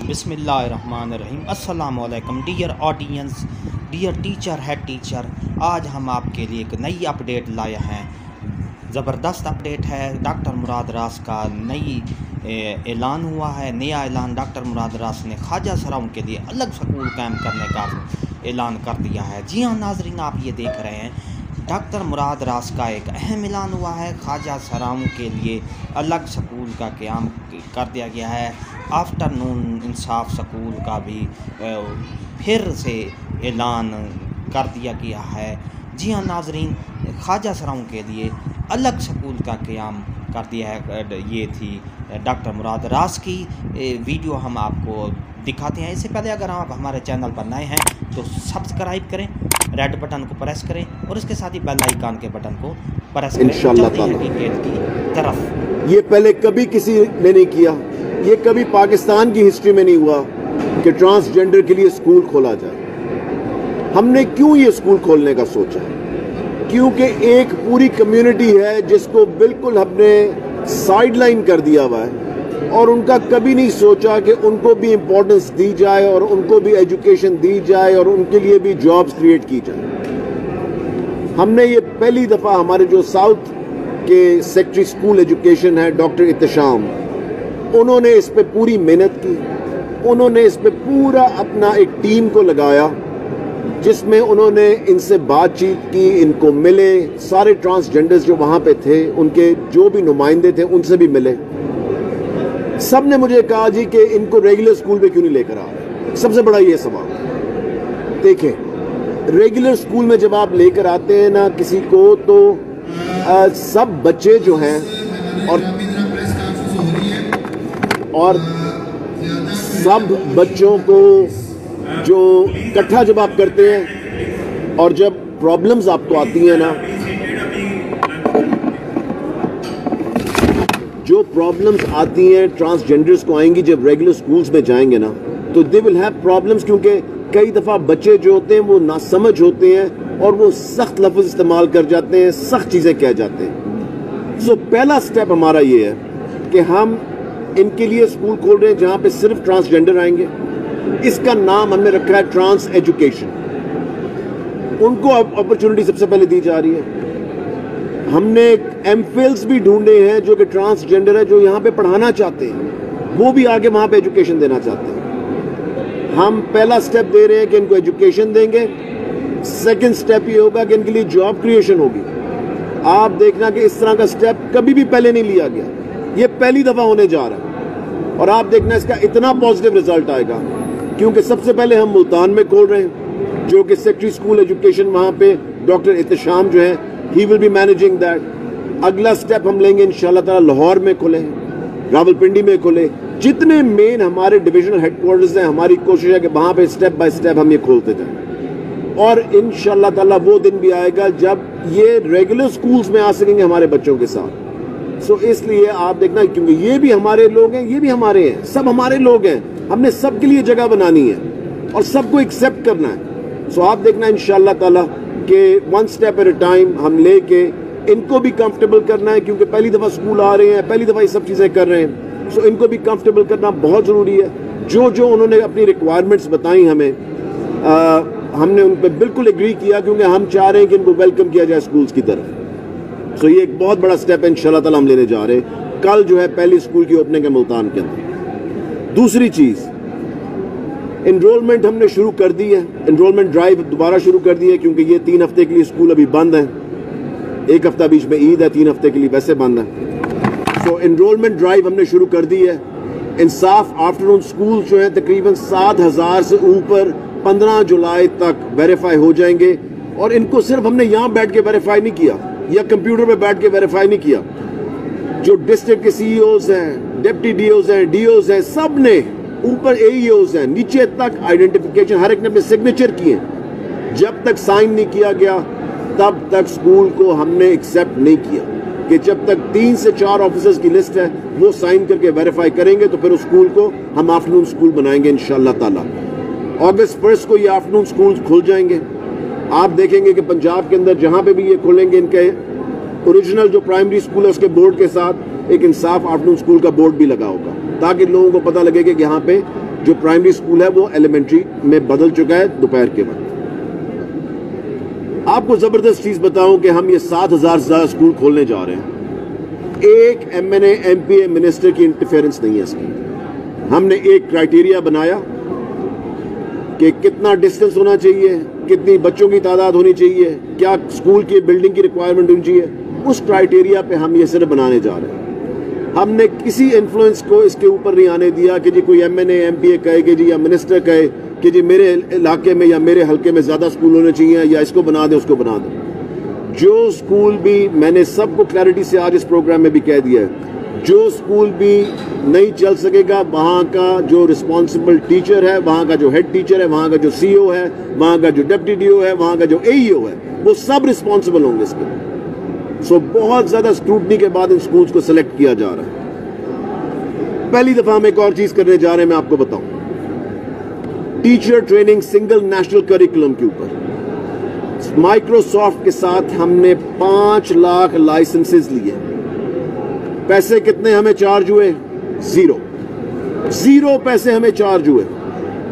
बिस्मिल्लाहिर्रहमानिर्रहीम। अस्सलाम वालेकुम dear audience, dear teacher, head teacher. आज हम आपके लिए एक नई अपडेट लाए हैं। ज़बरदस्त अपडेट है। डॉक्टर मुराद रास का नई ऐलान हुआ है। नया ऐलान डॉक्टर मुराद रास ने ख्वाजा सराओं के लिए अलग स्कूल कायम करने का ऐलान कर दिया है। जी हाँ नाजरीन, आप ये देख रहे हैं डॉक्टर मुराद रास का एक अहम ऐलान हुआ है। ख्वाजा सराओं के लिए अलग स्कूल का क़याम कर दिया गया है। आफ्टरनून इंसाफ स्कूल का भी फिर से ऐलान कर दिया गया है। जी हाँ नाजरीन, ख्वाजा सराओं के लिए अलग स्कूल का क़याम कर दिया है। ये थी डॉक्टर मुराद रास की वीडियो हम आपको दिखाते हैं। इससे पहले अगर आप हमारे चैनल पर नए हैं तो सब्सक्राइब करें, रेड बटन को प्रेस करें और इसके साथ ही बेल आइकन के बटन को प्रेस करें। इंशाअल्लाह हकीकत की तरफ। ये पहले कभी किसी ने नहीं किया, ये कभी पाकिस्तान की हिस्ट्री में नहीं हुआ कि ट्रांसजेंडर के लिए स्कूल खोला जाए। हमने क्यों ये स्कूल खोलने का सोचा? क्योंकि एक पूरी कम्युनिटी है जिसको बिल्कुल हमने साइडलाइन कर दिया हुआ है और उनका कभी नहीं सोचा कि उनको भी इम्पोर्टेंस दी जाए और उनको भी एजुकेशन दी जाए और उनके लिए भी जॉब्स क्रिएट की जाए। हमने ये पहली दफ़ा, हमारे जो साउथ के सेक्रेटरी स्कूल एजुकेशन है डॉक्टर इत्तेशाम, उन्होंने इस पे पूरी मेहनत की। उन्होंने इस पे पूरा अपना एक टीम को लगाया जिसमें उन्होंने इनसे बातचीत की, इनको मिले, सारे ट्रांसजेंडर्स जो वहाँ पे थे उनके जो भी नुमाइंदे थे उनसे भी मिले। सब ने मुझे कहा जी कि इनको रेगुलर स्कूल पे क्यों नहीं लेकर आ रहे। सबसे बड़ा ये सवाल। देखें, रेगुलर स्कूल में जब आप लेकर आते हैं ना किसी को, तो सब बच्चे जो हैं और सब बच्चों को जो इकट्ठा जब आप करते हैं और जब प्रॉब्लम्स आपको आती हैं ना, जो प्रॉब्लम्स आती हैं ट्रांसजेंडर्स को आएंगी जब रेगुलर स्कूल्स में जाएंगे ना, तो दे विल हैव प्रॉब्लम्स। क्योंकि कई दफ़ा बच्चे जो होते हैं वो नासमझ होते हैं और वो सख्त लफ्ज़ इस्तेमाल कर जाते हैं, सख्त चीज़ें कह जाते हैं। सो पहला स्टेप हमारा ये है कि हम इनके लिए स्कूल खोल रहे हैं जहाँ पे सिर्फ ट्रांसजेंडर आएंगे। इसका नाम हमने रखा है ट्रांस एजुकेशन। उनको अब अपॉर्चुनिटी सबसे पहले दी जा रही है। हमने एमफिल्स भी ढूंढे हैं जो कि ट्रांसजेंडर है, जो यहाँ पे पढ़ाना चाहते हैं, वो भी आगे वहाँ पे एजुकेशन देना चाहते हैं। हम पहला स्टेप दे रहे हैं कि इनको एजुकेशन देंगे। सेकंड स्टेप ये होगा कि इनके लिए जॉब क्रिएशन होगी। आप देखना कि इस तरह का स्टेप कभी भी पहले नहीं लिया गया, ये पहली दफ़ा होने जा रहा है और आप देखना इसका इतना पॉजिटिव रिजल्ट आएगा। क्योंकि सबसे पहले हम मुल्तान में खोल रहे हैं जो कि सेक्रेटरी स्कूल एजुकेशन, वहाँ पे डॉक्टर इत्तेशाम जो है he will be managing that. अगला स्टेप हम लेंगे इंशाल्लाह ताला लाहौर में खोले, रावलपिंडी में खोले। जितने मेन हमारे डिविजनल हेडक्वार्टर्स हैं, हमारी कोशिश है कि वहाँ पे स्टेप बाय स्टेप हम ये खोलते जाएं और इंशाल्लाह ताला वो दिन भी आएगा जब ये रेगुलर स्कूल्स में आ सकेंगे हमारे बच्चों के साथ। सो इसलिए आप देखना, क्योंकि ये भी हमारे लोग हैं, ये भी हमारे हैं, सब हमारे लोग हैं। हमने सबके लिए जगह बनानी है और सबको एक्सेप्ट करना है। सो आप देखना इंशाल्लाह ताला कि one step at a time हम लेके इनको भी कंफर्टेबल करना है। क्योंकि पहली दफ़ा स्कूल आ रहे हैं, पहली दफ़ा ये सब चीज़ें कर रहे हैं, सो इनको भी कंफर्टेबल करना बहुत ज़रूरी है। जो जो उन्होंने अपनी रिक्वायरमेंट्स बताई हमें, हमने उन पर बिल्कुल एग्री किया, क्योंकि हम चाह रहे हैं कि इनको वेलकम किया जाए स्कूल्स की तरफ। सो ये एक बहुत बड़ा स्टेप है इंशाल्लाह ताला हम लेने जा रहे हैं। कल जो है पहली स्कूल की ओपनिंग है मुल्तान के अंदर। दूसरी चीज़, एनरोलमेंट हमने शुरू कर दी है। एनरोलमेंट ड्राइव दोबारा शुरू कर दी है क्योंकि ये 3 हफ्ते के लिए स्कूल अभी बंद है। 1 हफ्ता बीच में ईद है, 3 हफ्ते के लिए वैसे बंद है। सो एनरोलमेंट ड्राइव हमने शुरू कर दी है। इंसाफ आफ्टरनून स्कूल जो है तकरीबन 7,000 से ऊपर 15 जुलाई तक वेरीफाई हो जाएंगे। और इनको सिर्फ हमने यहाँ बैठ के वेरीफाई नहीं किया या कंप्यूटर पे बैठ के वेरीफाई नहीं किया। जो डिस्ट्रिक्ट के सीईओज हैं, डिप्टी डीओज हैं, डीओज हैं, सब ने, ऊपर एईओज हैं, नीचे तक आइडेंटिफिकेशन हर एक ने अपने सिग्नेचर किए। जब तक साइन नहीं किया गया तब तक स्कूल को हमने एक्सेप्ट नहीं किया। कि जब तक 3 से 4 ऑफिसर्स की लिस्ट है वो साइन करके वेरीफाई करेंगे तो फिर उस स्कूल को हम आफ्टरनून स्कूल बनाएंगे इंशाल्लाह ताला। अगस्त 1 को ये आफ्टरनून स्कूल खुल जाएंगे। आप देखेंगे कि पंजाब के अंदर जहाँ पे भी ये खोलेंगे, इनके ओरिजिनल जो प्राइमरी स्कूल है उसके बोर्ड के साथ एक इंसाफ आफ्टरनून स्कूल का बोर्ड भी लगा होगा, ताकि लोगों को पता लगे कि यहाँ पे जो प्राइमरी स्कूल है वो एलिमेंट्री में बदल चुका है दोपहर के वक्त। आपको जबरदस्त चीज बताऊं कि हम ये 7,000 से ज्यादा स्कूल खोलने जा रहे हैं। एक MNA MPA मिनिस्टर की इंटरफेरेंस नहीं है इसमें। हमने एक क्राइटेरिया बनाया कि कितना डिस्टेंस होना चाहिए, कितनी बच्चों की तादाद होनी चाहिए, क्या स्कूल की बिल्डिंग की रिक्वायरमेंट होनी चाहिए, उस क्राइटेरिया पे हम ये सिर्फ बनाने जा रहे हैं। हमने किसी इन्फ्लुएंस को इसके ऊपर नहीं आने दिया कि जी कोई MNA MPA कहे कि जी या मिनिस्टर कहे कि जी मेरे इलाके में या मेरे हल्के में ज़्यादा स्कूल होने चाहिए या इसको बना दें उसको बना दें। जो स्कूल भी, मैंने सबको क्लैरिटी से आज इस प्रोग्राम में भी कह दिया है, जो स्कूल भी नहीं चल सकेगा वहाँ का जो रिस्पॉन्सिबल टीचर है, वहाँ का जो हेड टीचर है, वहाँ का जो CO है, वहाँ का जो डिप्टी DO है, वहाँ का जो AEO है, वो सब रिस्पॉन्सिबल होंगे इसके। सो बहुत ज़्यादा स्क्रूटनी के बाद इन स्कूल्स को सिलेक्ट किया जा रहा है। पहली दफ़ा हम एक और चीज़ करने जा रहे हैं, मैं आपको बताऊं। Teacher training single national curriculum के ऊपर माइक्रोसॉफ्ट के साथ हमने 5 लाख लाइसेंसेस लिए। पैसे कितने हमें चार्ज हुए? जीरो पैसे हमें चार्ज हुए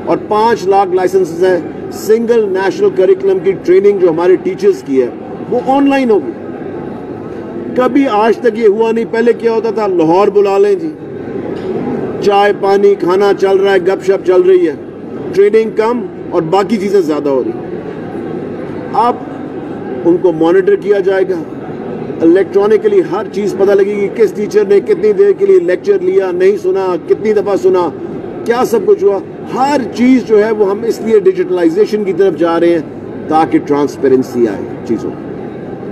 और 5 लाख लाइसेंसेस है। सिंगल नेशनल करिकुलम की ट्रेनिंग जो हमारे टीचर्स की है वो ऑनलाइन होगी। कभी आज तक ये हुआ नहीं। पहले क्या होता था, लाहौर बुला लें जी, चाय पानी खाना चल रहा है, गपशप चल रही है, ट्रेनिंग कम और बाकी चीजें ज्यादा हो रही। अब उनको मॉनिटर किया जाएगा, इलेक्ट्रॉनिकली हर चीज पता लगेगी, किस टीचर ने कितनी देर के लिए लेक्चर लिया, नहीं सुना, कितनी दफा सुना, क्या सब कुछ हुआ। हर चीज जो है वो हम इसलिए डिजिटलाइजेशन की तरफ जा रहे हैं ताकि ट्रांसपेरेंसी आए चीजों,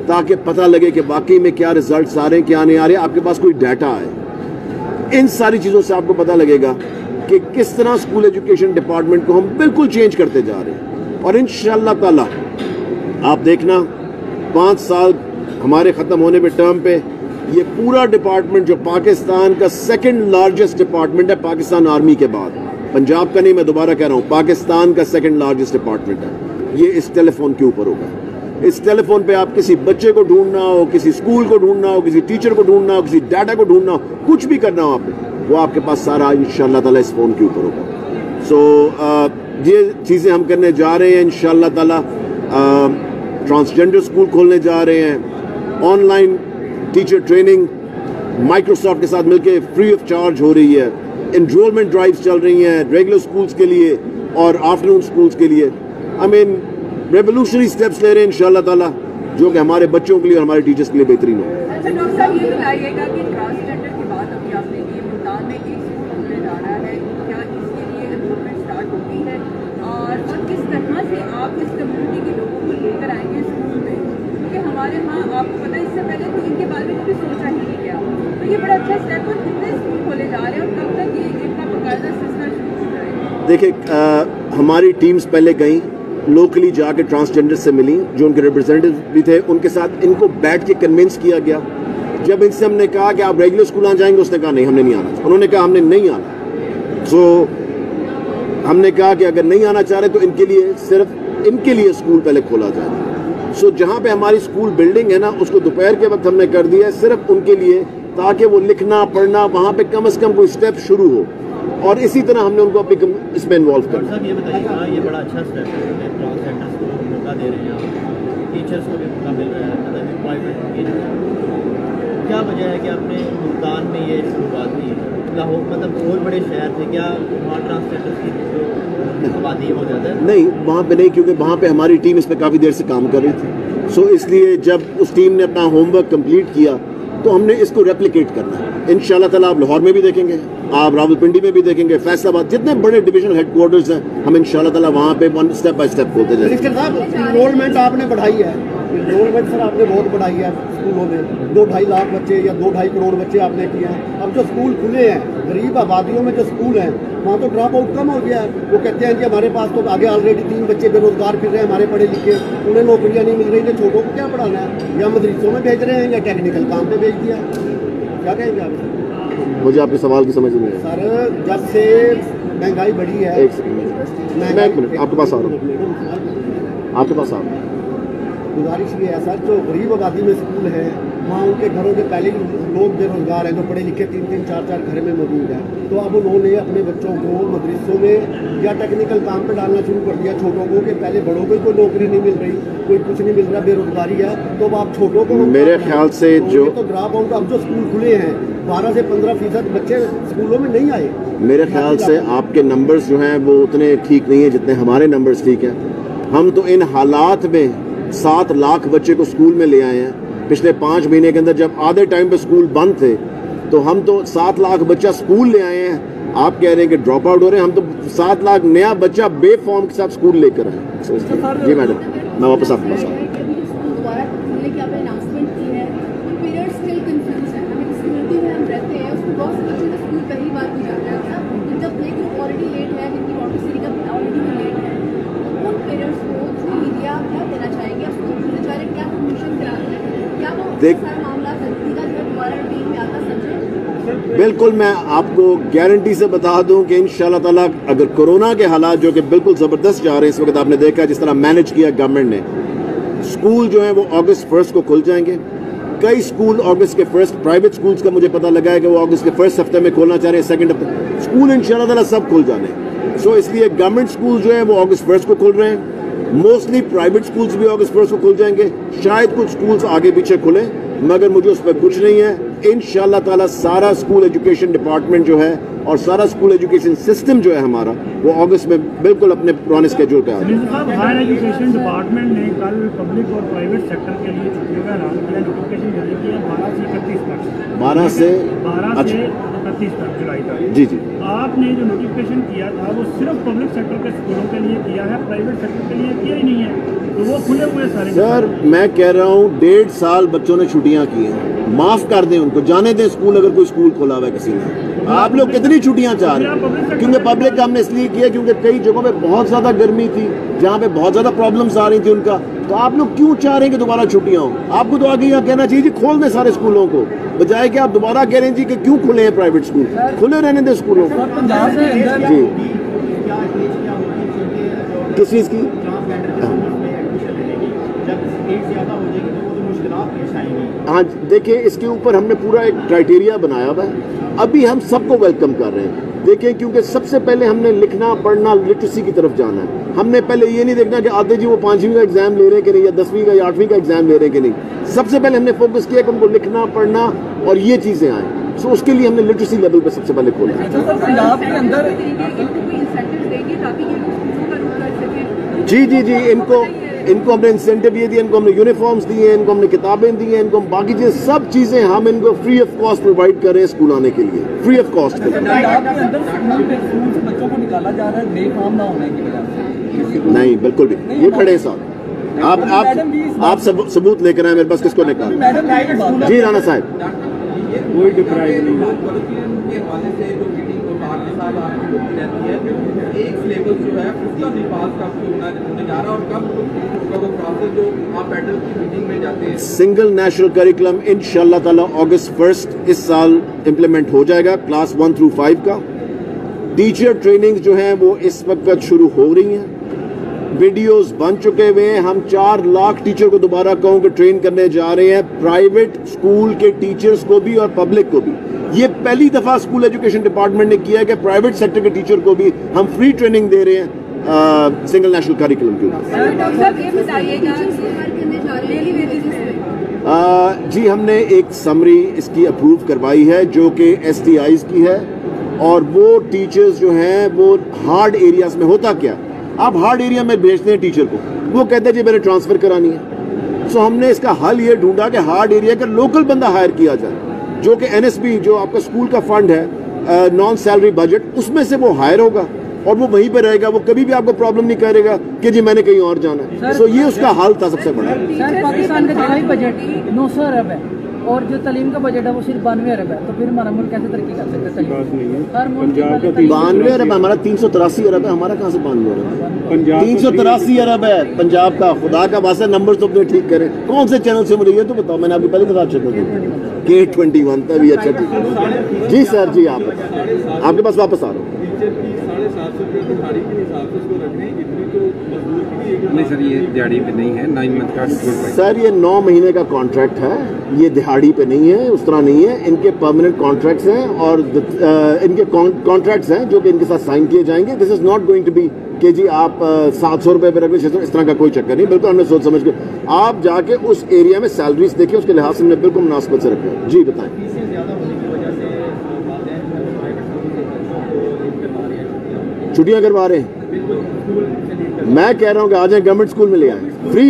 ताकि पता लगे कि वाकई में क्या रिजल्ट्स आ रहे हैं, क्या नहीं आ रहे, आपके पास कोई डाटा है। इन सारी चीजों से आपको पता लगेगा कि किस तरह स्कूल एजुकेशन डिपार्टमेंट को हम बिल्कुल चेंज करते जा रहे हैं। और इंशाअल्लाह ताला आप देखना 5 साल हमारे खत्म होने पे टर्म पे ये पूरा डिपार्टमेंट जो पाकिस्तान का सेकंड लार्जेस्ट डिपार्टमेंट है पाकिस्तान आर्मी के बाद, पंजाब का नहीं, मैं दोबारा कह रहा हूँ, पाकिस्तान का सेकंड लार्जेस्ट डिपार्टमेंट है, ये इस टेलीफोन के ऊपर होगा। इस टेलीफोन पे आप किसी बच्चे को ढूंढना हो, किसी स्कूल को ढूंढना हो, किसी टीचर को ढूंढना हो, किसी डाटा को ढूंढना हो, कुछ भी करना हो आपने, वो आपके पास सारा इंशाअल्लाह ताला इस फोन के ऊपर होगा। सो ये चीज़ें हम करने जा रहे हैं इंशाअल्लाह ताला। ट्रांसजेंडर स्कूल खोलने जा रहे हैं, ऑनलाइन टीचर ट्रेनिंग माइक्रोसॉफ्ट के साथ मिलकर फ्री ऑफ चार्ज हो रही है, एनरोलमेंट ड्राइव्स चल रही हैं रेगुलर स्कूल्स के लिए और आफ्टरनून स्कूल्स के लिए। आई मीन रेवोल्यूशनरी स्टेप्स ले रहे हैं इंशाअल्लाह ताला, जो कि हमारे बच्चों के लिए और हमारे टीचर्स के लिए बेहतरीन हो। अच्छा डॉक्टर साहब, ये बताइएगा कि ट्रांसजेंडर की बात अभी आपने की, मुल्तान में एक स्कूल खुलने जा रहा है, क्या इसके लिए एनरोलमेंट स्टार्ट होती है और किस तरह से आप इस कम्युनिटी के लोगों को लेकर आएंगे स्कूल में? क्योंकि हमारे यहाँ आपको पता है इससे पहले तो इनके बारे में कभी सोचा ही नहीं गया, तो ये बड़ा अच्छा स्टेप है। कितने स्कूल खोले जा रहे हैं और कब तक ये इनका बाकायदा सिस्टम शुरू हो जाएगा? देखिए हमारी टीम्स पहले गई, लोकली जाके ट्रांसजेंडर से मिली, जो उनके रिप्रेजेंटेटिव भी थे, उनके साथ इनको बैठ के कन्विंस किया गया। जब इनसे हमने कहा कि आप रेगुलर स्कूल आ जाएंगे, उसने कहा नहीं हमने नहीं आना। उन्होंने कहा हमने नहीं आना। सो हमने कहा कि अगर नहीं आना चाह रहे तो इनके लिए, सिर्फ इनके लिए स्कूल पहले खोला जाए। सो जहाँ पे हमारी स्कूल बिल्डिंग है ना, उसको दोपहर के वक्त हमने कर दिया है सिर्फ उनके लिए, ताकि वो लिखना पढ़ना वहाँ पे कम से कम कोई स्टेप शुरू हो। और इसी तरह हमने उनको अपनी इसमें इन्वॉल्व कर दिया। ये बताइए, ये बड़ा अच्छा स्टेप है, ट्रांसजेंडर्स को मौका दे रहे हैं, टीचर्स को भी मौका मिल रहा है, मतलब एम्प्लॉयमेंट। क्या वजह है कि आपने मुल्तान में ये शुरुआत की? लाहौर मतलब और बड़े शहर थे, क्या वहाँ ट्रांसजेंडर्स की जो आबादी हो जाता है? नहीं, वहाँ पे नहीं, क्योंकि वहाँ पे हमारी टीम इस पर काफ़ी देर से काम कर रही थी। सो इसलिए जब उस टीम ने अपना होमवर्क कंप्लीट किया तो हमने इसको रेप्लिकेट करना है। इंशाल्लाह ताला आप लाहौर में भी देखेंगे, आप रावलपिंडी में भी देखेंगे, फैसलाबाद, जितने बड़े डिविजनल हेडक्वार्टर्स हैं, हम इंशाल्लाह ताला वहाँ पे वन स्टेप बाय स्टेप खोलते जाएंगे। इनरोलमेंट आपने बढ़ाई है, इनरोलमेंट सर आपने बहुत बढ़ाई है स्कूलों में, 2-2.5 लाख बच्चे या 2-2.5 करोड़ बच्चे आपने किए हैं। अब जो स्कूल खुले हैं, गरीब आबादियों में जो स्कूल हैं, वहाँ तो ड्रॉप आउट कम हो गया है। वो कहते हैं कि हमारे पास तो आगे ऑलरेडी 3 बच्चे बेरोजगार फिर रहे हैं, हमारे पढ़े लिखे, उन्हें नौकरियाँ नहीं मिल रही, तो छोटों को क्या पढ़ाना है? या मदरसों में भेज रहे हैं या टेक्निकल काम पे भेज दिया, क्या कहेंगे आप? मुझे आपके सवाल की समझ नहीं आई सर। जब से महंगाई बढ़ी है, एक मिनट आपके पास आ रहा हूँ, आपके पास आ रहा हूँ। गुजारिश ये है सर, जो गरीब आबादी में स्कूल है वहाँ उनके घरों के पहले ही लोग बेरोजगार हैं, जो पढ़े लिखे 3-3, 4-4 घर में मौजूद हैं। तो अब उन्होंने अपने बच्चों को मदरसों में या टेक्निकल काम पे डालना शुरू कर दिया छोटों को, कि पहले बड़ों को कोई नौकरी नहीं मिल रही, कोई कुछ नहीं मिल रहा, बेरोजगारी है। तो अब आप छोटों को मेरे ख्याल से जो तो ड्रॉप आउट, अब जो स्कूल खुले हैं 12 से 15% बच्चे स्कूलों में नहीं आए। मेरे ख्याल से आपके नंबर्स जो हैं वो उतने ठीक नहीं है जितने हमारे नंबर्स ठीक हैं। हम तो इन हालात में 7 लाख बच्चे को स्कूल में ले आए हैं पिछले 5 महीने के अंदर, जब आधे टाइम पे स्कूल बंद थे। तो हम तो 7 लाख बच्चा स्कूल ले आए हैं। आप कह रहे हैं कि ड्रॉप आउट हो रहे हैं, हम तो 7 लाख नया बच्चा बे फॉर्म के साथ स्कूल लेकर आए। जी मैडम, मैं वापस आपके पास आऊँ। बिल्कुल, मैं आपको गारंटी से बता दूं कि इंशाल्लाह ताला अगर कोरोना के हालात जो कि बिल्कुल ज़बरदस्त जा रहे हैं इस वक्त, आपने देखा जिस तरह मैनेज किया गवर्नमेंट ने, स्कूल जो है वो अगस्त 1 को खुल जाएंगे। कई स्कूल अगस्त के 1 प्राइवेट स्कूल्स का मुझे पता लगा है कि वो अगस्त के 1 हफ्ते में खोलना चाह रहे हैं, 2 हफ्ते स्कूल इंशाल्लाह ताला सब खुल जाने। सो इसलिए गवर्नमेंट स्कूल जो है वो अगस्त 1 को खुल रहे हैं। मोस्टली प्राइवेट स्कूल्स भी अगस्त 1 को खुल जाएंगे। शायद कुछ स्कूल्स आगे पीछे खुले, मगर मुझे उस पर कुछ नहीं है। इंशाल्लाह ताला सारा स्कूल एजुकेशन डिपार्टमेंट जो है और सारा स्कूल एजुकेशन सिस्टम जो है हमारा, वो अगस्त में बिल्कुल अपने पुराने स्केड्यूल पे आ जाए। हायर एजुकेशन डिपार्टमेंट ने कल पब्लिक और प्राइवेट सेक्टर के लिए छुट्टियों का ऐलान किया, नोटिफिकेशन जारी किया 12 से 31 तक। 12 से 31 तक जुलाई तक। जी जी, आपने जो नोटिफिकेशन किया था वो सिर्फ पब्लिक सेक्टर के स्कूलों के लिए किया है, प्राइवेट सेक्टर के लिए किया ही नहीं है, तो वो खुले हुए सारे। सर मैं कह रहा हूँ 1.5 साल बच्चों ने छुट्टियां की हैं, माफ कर दें उनको, जाने दें स्कूल अगर कोई स्कूल खोला हुआ है किसी ने। आप लोग कितनी छुट्टियां चाह रहे हैं? क्योंकि पब्लिक का हमने इसलिए किया क्योंकि कई जगहों पे बहुत ज्यादा गर्मी थी, जहाँ पे बहुत ज्यादा प्रॉब्लम्स आ रही थी उनका। तो आप लोग क्यों चाह रहे हैं कि दोबारा छुट्टियां हो? आपको तो आगे यहाँ कहना चाहिए जी खोल दें सारे स्कूलों को, बजाय कि आप दोबारा कह रहे हैं जी कि क्यों खुले हैं प्राइवेट स्कूल, खुले रहने दें स्कूलों को। जी किस चीज़ की? हाँ देखिए, इसके ऊपर हमने पूरा एक क्राइटेरिया बनाया हुआ है। अभी हम सबको वेलकम कर रहे हैं। देखिए, क्योंकि सबसे पहले हमने लिखना पढ़ना लिटरेसी की तरफ जाना है। हमने पहले ये नहीं देखना कि आते जी वो 5वीं का एग्जाम ले रहे हैं कि नहीं, या 10वीं का या 8वीं का एग्जाम ले रहे हैं कि नहीं। सबसे पहले हमने फोकस किया कि उनको लिखना पढ़ना और ये चीज़ें आए। सो उसके लिए हमने लिटरेसी लेवल पे सबसे पहले खोला। जी जी जी, इनको हमने इंसेंटिव ये दिए, इनको हमने यूनिफॉर्म्स दिए, इनको हमने किताबें दी हैं, इनको हम बाकी चीज़ें सब चीज़ें हम इनको फ्री ऑफ कॉस्ट प्रोवाइड कर रहे हैं स्कूल आने के लिए, फ्री ऑफ कॉस्ट। बच्चों को निकाला जा रहा है बेफाम ना होने की वजह से? नहीं, बिल्कुल भी। ये खड़े साहब, आप सबूत लेकर आए मेरे पास, किसको निकाला? जी राणा साहब, कोई डिप्राइव नहीं। एक सिलेबस जो है उसका निपास कब होने जा रहा है और कब उसका वो प्रोसेस जो आप पैडल की मीटिंग में जाते हैं? सिंगल नेशनल करिकुलम इंशाल्लाह ताला अगस्त 1 इस साल इम्प्लीमेंट हो जाएगा, क्लास 1 through 5 का। टीचर ट्रेनिंग जो है वो इस वक्त शुरू हो रही हैं, वीडियोस बन चुके हुए हैं। हम 4 लाख टीचर को दोबारा कहूँ कि ट्रेन करने जा रहे हैं, प्राइवेट स्कूल के टीचर्स को भी और पब्लिक को भी। ये पहली दफा स्कूल एजुकेशन डिपार्टमेंट ने किया है कि प्राइवेट सेक्टर के टीचर को भी हम फ्री ट्रेनिंग दे रहे हैं सिंगल नेशनल करिकुलम के ऊपर। जी हमने एक समरी इसकी अप्रूव करवाई है जो कि STIs की है, और वो टीचर्स जो हैं वो हार्ड एरियाज में, होता क्या, आप हार्ड एरिया में भेजते हैं टीचर को, वो कहते हैं जी मैंने ट्रांसफर करानी है। सो हमने इसका हल ये ढूंढा कि हार्ड एरिया का लोकल बंदा हायर किया जाए, जो कि NSB जो आपका स्कूल का फंड है, नॉन सैलरी बजट, उसमें से वो हायर होगा और वो वहीं पे रहेगा। वो कभी भी आपको प्रॉब्लम नहीं करेगा कि जी मैंने कहीं और जाना है। सो ये उसका हल था सबसे बड़ा। सर पाकिस्तान का दिहाई बजट 900 अरब है और जो तालीम का बजट है वो सिर्फ 92 अरब है, तो फिर हमारा मुल्क कैसे तरक्की कर सकता है? 92 अरब है हमारा, 383 अरब है हमारा, कहाँ से 92 अरब? 383 अरब है पंजाब का। खुदा का वास्ता नंबर तो अपने ठीक करें। कौन से चैनल से मुझे ये तो बताओ, मैंने आपको पहले बता चुका था। K21 पे भी अच्छा ठीक है जी सर जी, आपके पास वापस आ रहा हूँ। टीचर की 750 रुपये दिहाड़ी के हिसाब से उसको रख रहे हैं, इतनी तो मजदूर की भी एक नहीं सर, ये दिहाड़ी पे नहीं है, 9 मंथ का स्कूल प्राइस। सर ये 9 महीने का कॉन्ट्रैक्ट है, ये दिहाड़ी पे नहीं है, उस तरह नहीं है। इनके परमानेंट कॉन्ट्रैक्ट्स हैं और इनके कॉन्ट्रैक्ट्स हैं जो कि इनके साथ साइन किए जाएंगे। This is not going to be कि जी आप 700 रुपये पे रख लें, 600, इस तरह का कोई चक्कर नहीं। बिल्कुल हमने सोच समझ के, आप जाके उस एरिया में सैलरीज देखिए, उसके लिहाज से हमने बिल्कुल मुनासिबत से रखे। जी बताएं। छुट्टियां करवा रहे हैं। मैं कह रहा हूं कि आ जाए गवर्नमेंट स्कूल में ले आए फ्री।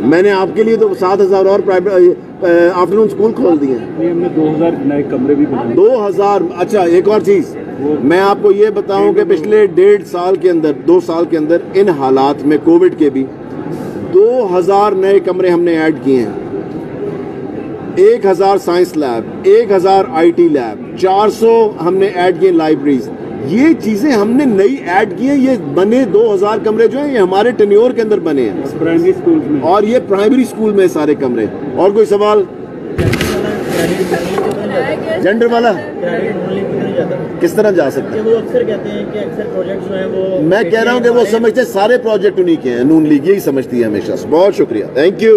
मैंने आपके लिए तो 7,000 और प्राइवेट आफ्टरनून स्कूल खोल दिए। हमने 2000 नए कमरे भी बनाए। 2000। अच्छा एक और चीज मैं आपको ये बताऊं कि पिछले 1.5 साल के अंदर, 2 साल के अंदर इन हालात में कोविड के भी 2000 नए कमरे हमने ऐड किए हैं। 1000 साइंस लैब, 1000 IT लैब, 400 हमने ऐड किए लाइब्रेरीज। ये चीजें हमने नई ऐड की हैं। ये बने 2000 कमरे जो हैं ये हमारे टेन्योर के अंदर बने हैं प्राइमरी स्कूल में, और ये प्राइमरी स्कूल में सारे कमरे। और कोई सवाल? जेंडर वाला किस तरह जा सकते हैं? वो अक्सर कहते हैं कि अक्सर प्रोजेक्ट जो हैं वो, मैं कह रहा हूं कि वो समझते सारे प्रोजेक्ट उन्हीं के हैं। नून लीग यही समझती है हमेशा। बहुत शुक्रिया, थैंक यू।